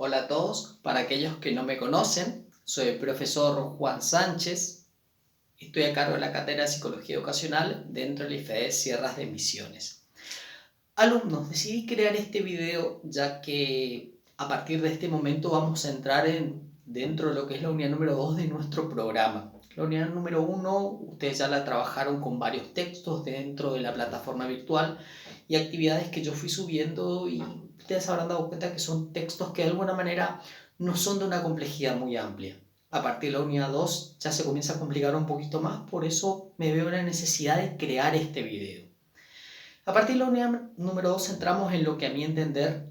Hola a todos, para aquellos que no me conocen, soy el profesor Juan Sánchez, estoy a cargo de la cátedra de Psicología Educacional dentro del IFED Sierras de Misiones. Alumnos, decidí crear este video ya que a partir de este momento vamos a entrar dentro de lo que es la unidad número 2 de nuestro programa. La unidad número 1, ustedes ya la trabajaron con varios textos dentro de la plataforma virtual y actividades que yo fui subiendo y ustedes habrán dado cuenta que son textos que de alguna manera no son de una complejidad muy amplia. A partir de la unidad 2 ya se comienza a complicar un poquito más, por eso me veo la necesidad de crear este video. A partir de la unidad número 2 entramos en lo que a mi entender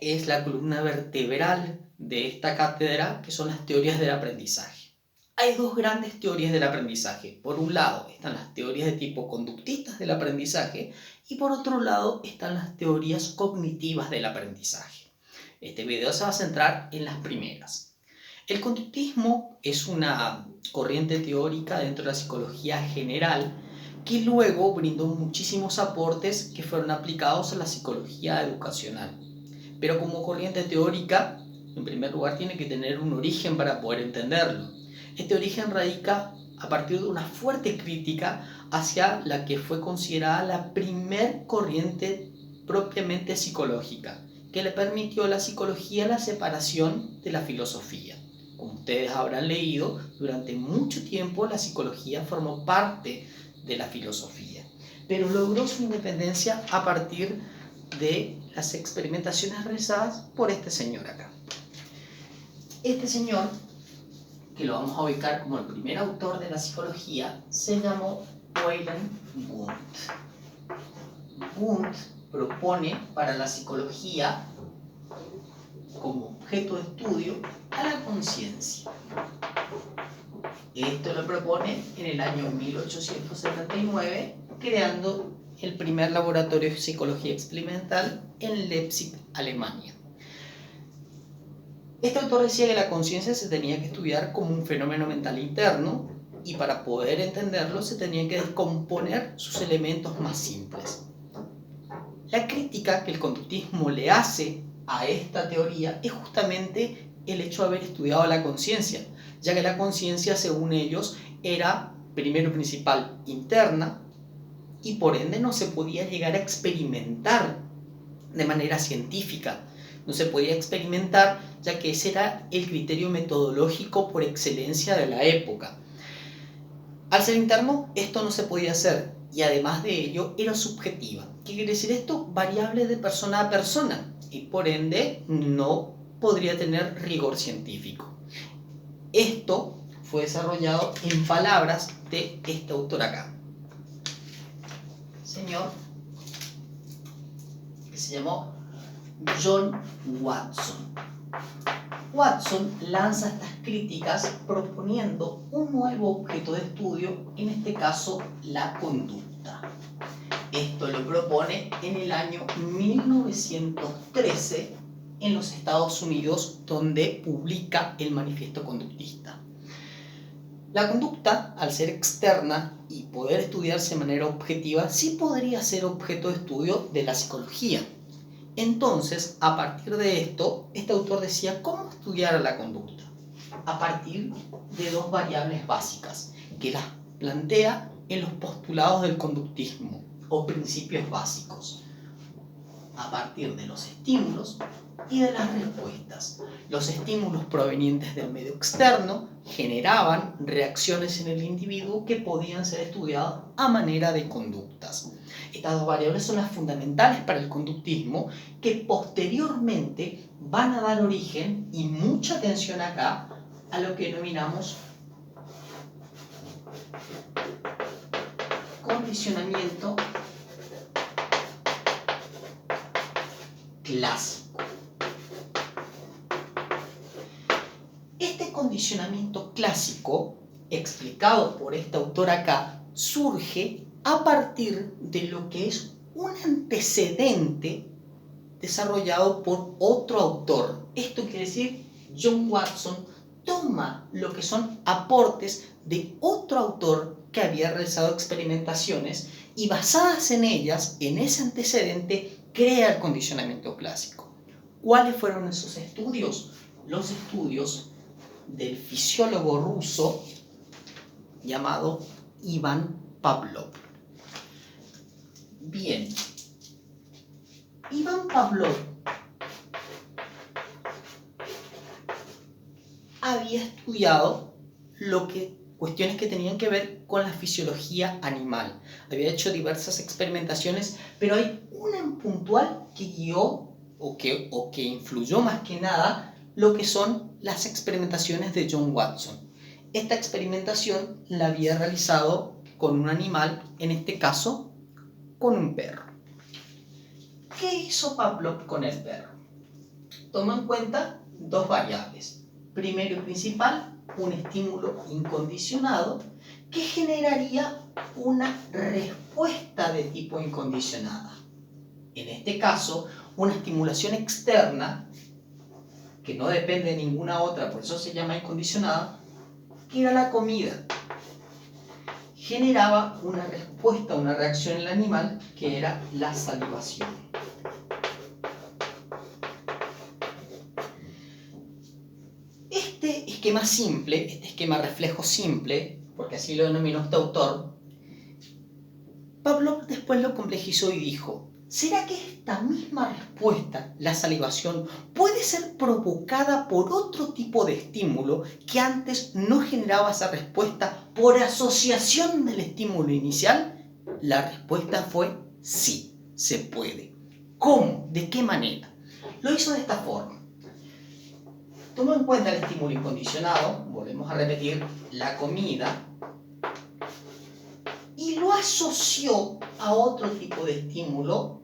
es la columna vertebral de esta cátedra, que son las teorías del aprendizaje. Hay dos grandes teorías del aprendizaje. Por un lado están las teorías de tipo conductistas del aprendizaje y por otro lado están las teorías cognitivas del aprendizaje. Este video se va a centrar en las primeras. El conductismo es una corriente teórica dentro de la psicología general que luego brindó muchísimos aportes que fueron aplicados a la psicología educacional. Pero como corriente teórica, en primer lugar tiene que tener un origen para poder entenderlo. Este origen radica a partir de una fuerte crítica hacia la que fue considerada la primer corriente propiamente psicológica, que le permitió a la psicología la separación de la filosofía. Como ustedes habrán leído, durante mucho tiempo la psicología formó parte de la filosofía, pero logró su independencia a partir de las experimentaciones realizadas por este señor acá. Este señor, que lo vamos a ubicar como el primer autor de la psicología, se llamó Wilhelm Wundt. Wundt propone para la psicología como objeto de estudio a la conciencia. Esto lo propone en el año 1879, creando el primer laboratorio de psicología experimental en Leipzig, Alemania. Este autor decía que la conciencia se tenía que estudiar como un fenómeno mental interno y para poder entenderlo se tenían que descomponer sus elementos más simples. La crítica que el conductismo le hace a esta teoría es justamente el hecho de haber estudiado la conciencia, ya que la conciencia, según ellos, era primero principal interna y por ende no se podía llegar a experimentar de manera científica. No se podía experimentar ya que ese era el criterio metodológico por excelencia de la época. Al ser interno, esto no se podía hacer y además de ello era subjetiva. ¿Qué quiere decir esto? Variable de persona a persona y por ende no podría tener rigor científico. Esto fue desarrollado en palabras de este autor acá, señor, que se llamó John Watson. Watson lanza estas críticas proponiendo un nuevo objeto de estudio, en este caso la conducta. Esto lo propone en el año 1913 en los Estados Unidos, donde publica el Manifiesto Conductista. La conducta, al ser externa y poder estudiarse de manera objetiva, sí podría ser objeto de estudio de la psicología. Entonces, a partir de esto, este autor decía cómo estudiar la conducta, a partir de dos variables básicas, que las plantea en los postulados del conductismo, o principios básicos, a partir de los estímulos y de las respuestas. Los estímulos provenientes del medio externo generaban reacciones en el individuo que podían ser estudiadas a manera de conductas. Estas dos variables son las fundamentales para el conductismo, que posteriormente van a dar origen, y mucha atención acá, a lo que denominamos condicionamiento clásico. Este condicionamiento clásico, explicado por este autor acá, surge a partir de lo que es un antecedente desarrollado por otro autor. Esto quiere decir, John Watson toma lo que son aportes de otro autor que había realizado experimentaciones y basadas en ellas, en ese antecedente, crea el condicionamiento clásico. ¿Cuáles fueron esos estudios? Los estudios del fisiólogo ruso llamado Ivan Pavlov. Bien, Ivan Pavlov había estudiado cuestiones que tenían que ver con la fisiología animal. Había hecho diversas experimentaciones, pero hay una en puntual que guió o que influyó más que nada lo que son las experimentaciones de John Watson. Esta experimentación la había realizado con un animal, en este caso con un perro. ¿Qué hizo Pavlov con el perro? Tomó en cuenta dos variables. Primero y principal, un estímulo incondicionado que generaría una respuesta de tipo incondicionada. En este caso, una estimulación externa, que no depende de ninguna otra, por eso se llama incondicionada, que era la comida. Generaba una respuesta, una reacción en el animal, que era la salivación. Este esquema simple, este esquema reflejo simple, porque así lo denominó este autor, Pavlov después lo complejizó y dijo: ¿será que esta misma respuesta, la salivación, puede ser provocada por otro tipo de estímulo que antes no generaba esa respuesta por asociación del estímulo inicial? La respuesta fue sí, se puede. ¿Cómo? ¿De qué manera? Lo hizo de esta forma. Tomó en cuenta el estímulo incondicionado, volvemos a repetir, la comida, y lo asoció a otro tipo de estímulo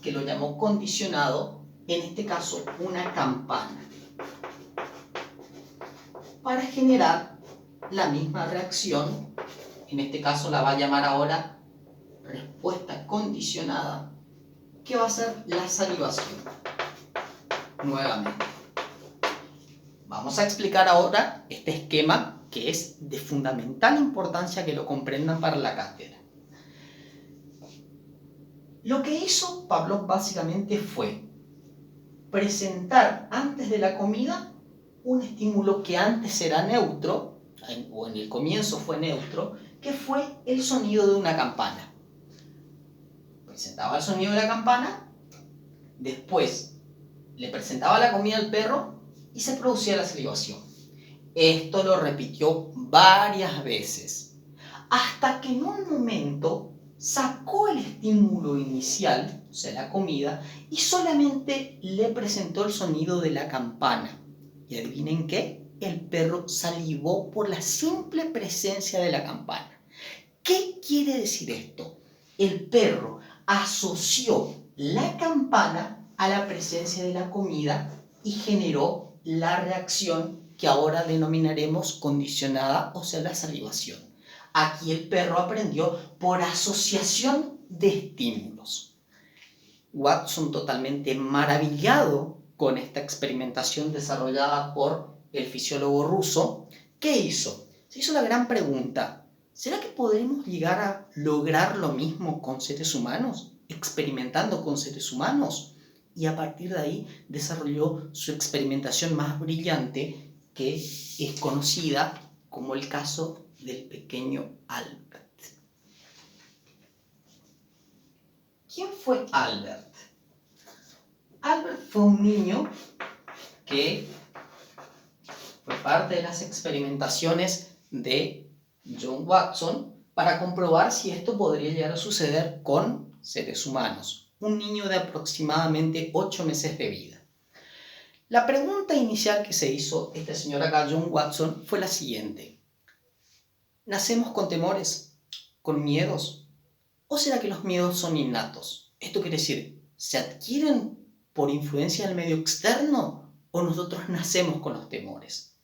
que lo llamó condicionado, en este caso una campana, para generar la misma reacción. En este caso la va a llamar ahora respuesta condicionada, que va a ser la salivación. Nuevamente, vamos a explicar ahora este esquema que es de fundamental importancia que lo comprendan para la cátedra. Lo que hizo Pavlov básicamente fue presentar antes de la comida un estímulo que antes era neutro, o en el comienzo fue neutro, que fue el sonido de una campana. Presentaba el sonido de la campana, después le presentaba la comida al perro y se producía la salivación. Esto lo repitió varias veces, hasta que en un momento sacó el estímulo inicial, o sea, la comida, y solamente le presentó el sonido de la campana. ¿Y adivinen qué? El perro salivó por la simple presencia de la campana. ¿Qué quiere decir esto? El perro asoció la campana a la presencia de la comida y generó la reacción que ahora denominaremos condicionada, o sea, la salivación. Aquí el perro aprendió por asociación de estímulos. Watson, totalmente maravillado con esta experimentación desarrollada por el fisiólogo ruso, ¿qué hizo? Se hizo la gran pregunta: ¿será que podremos llegar a lograr lo mismo con seres humanos, experimentando con seres humanos? Y a partir de ahí desarrolló su experimentación más brillante, que es conocida como el caso del pequeño Albert. ¿Quién fue Albert? Albert fue un niño que fue parte de las experimentaciones de John Watson para comprobar si esto podría llegar a suceder con seres humanos. Un niño de aproximadamente 8 meses de vida. La pregunta inicial que se hizo este señor acá, John Watson, fue la siguiente: ¿nacemos con temores, con miedos? ¿O será que los miedos son innatos? Esto quiere decir, ¿se adquieren por influencia del medio externo o nosotros nacemos con los temores?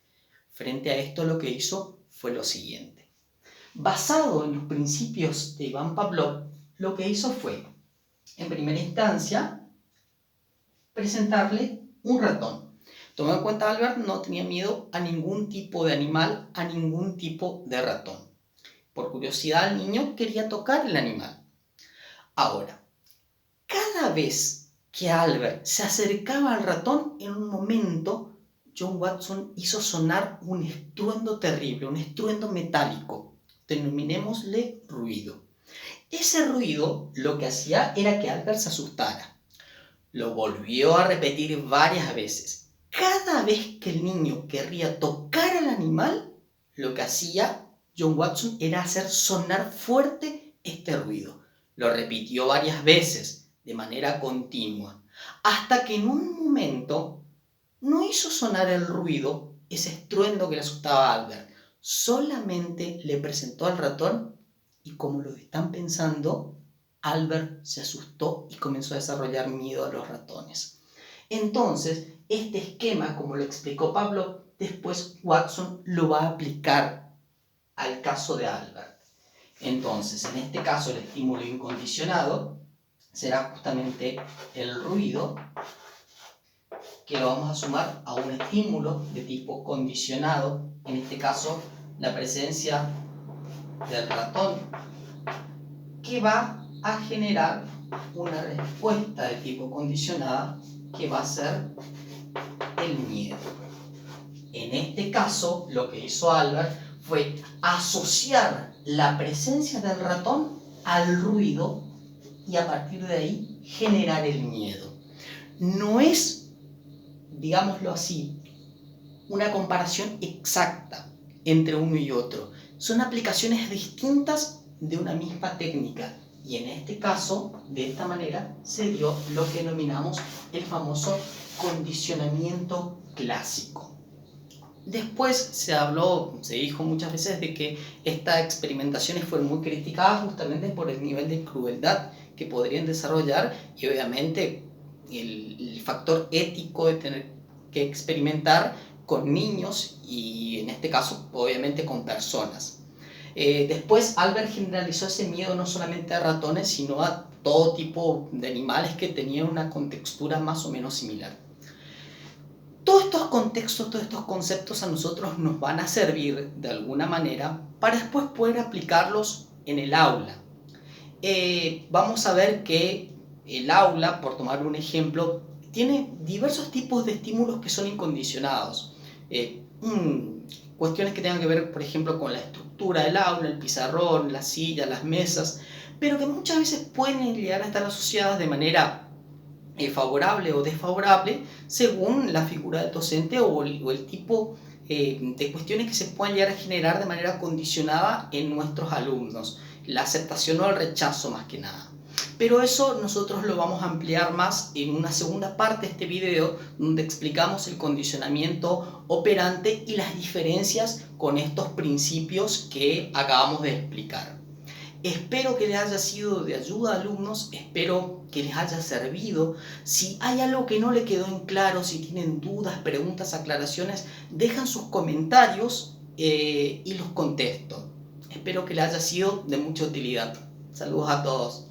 Frente a esto, lo que hizo fue lo siguiente. Basado en los principios de Ivan Pavlov, lo que hizo fue, en primera instancia, presentarle un ratón. Tomando en cuenta, Albert no tenía miedo a ningún tipo de animal, a ningún tipo de ratón. Por curiosidad, el niño quería tocar el animal. Ahora, cada vez que Albert se acercaba al ratón, en un momento John Watson hizo sonar un estruendo terrible, un estruendo metálico, denominémosle ruido. Ese ruido lo que hacía era que Albert se asustara. Lo volvió a repetir varias veces. Cada vez que el niño querría tocar al animal, lo que hacía John Watson era hacer sonar fuerte este ruido. Lo repitió varias veces, de manera continua, hasta que en un momento no hizo sonar el ruido, ese estruendo que le asustaba a Albert. Solamente le presentó al ratón y, como lo están pensando, Albert se asustó y comenzó a desarrollar miedo a los ratones. Entonces, este esquema, como lo explicó Pablo, después Watson lo va a aplicar al caso de Albert. Entonces, en este caso, el estímulo incondicionado será justamente el ruido, que lo vamos a sumar a un estímulo de tipo condicionado, en este caso, la presencia del ratón, que va a generar una respuesta de tipo condicionada que va a ser el miedo. En este caso, lo que hizo Albert fue asociar la presencia del ratón al ruido y a partir de ahí generar el miedo. No es, digámoslo así, una comparación exacta entre uno y otro. Son aplicaciones distintas de una misma técnica. Y en este caso, de esta manera, se dio lo que denominamos el famoso condicionamiento clásico. Después se dijo muchas veces de que estas experimentaciones fueron muy criticadas justamente por el nivel de crueldad que podrían desarrollar y obviamente el factor ético de tener que experimentar con niños y en este caso obviamente con personas. Después Albert generalizó ese miedo no solamente a ratones, sino a todo tipo de animales que tenían una contextura más o menos similar. Todos estos contextos, todos estos conceptos a nosotros nos van a servir de alguna manera para después poder aplicarlos en el aula. Vamos a ver que el aula, por tomar un ejemplo, tiene diversos tipos de estímulos que son incondicionados. Cuestiones que tengan que ver, por ejemplo, con la estructura del aula, el pizarrón, la silla, las mesas, pero que muchas veces pueden llegar a estar asociadas de manera favorable o desfavorable según la figura del docente o el tipo de cuestiones que se puedan llegar a generar de manera condicionada en nuestros alumnos, la aceptación o el rechazo más que nada. Pero eso nosotros lo vamos a ampliar más en una segunda parte de este video donde explicamos el condicionamiento operante y las diferencias con estos principios que acabamos de explicar. Espero que les haya sido de ayuda, alumnos, espero que les haya servido. Si hay algo que no le quedó en claro, si tienen dudas, preguntas, aclaraciones, dejan sus comentarios y los contesto. Espero que les haya sido de mucha utilidad. Saludos a todos.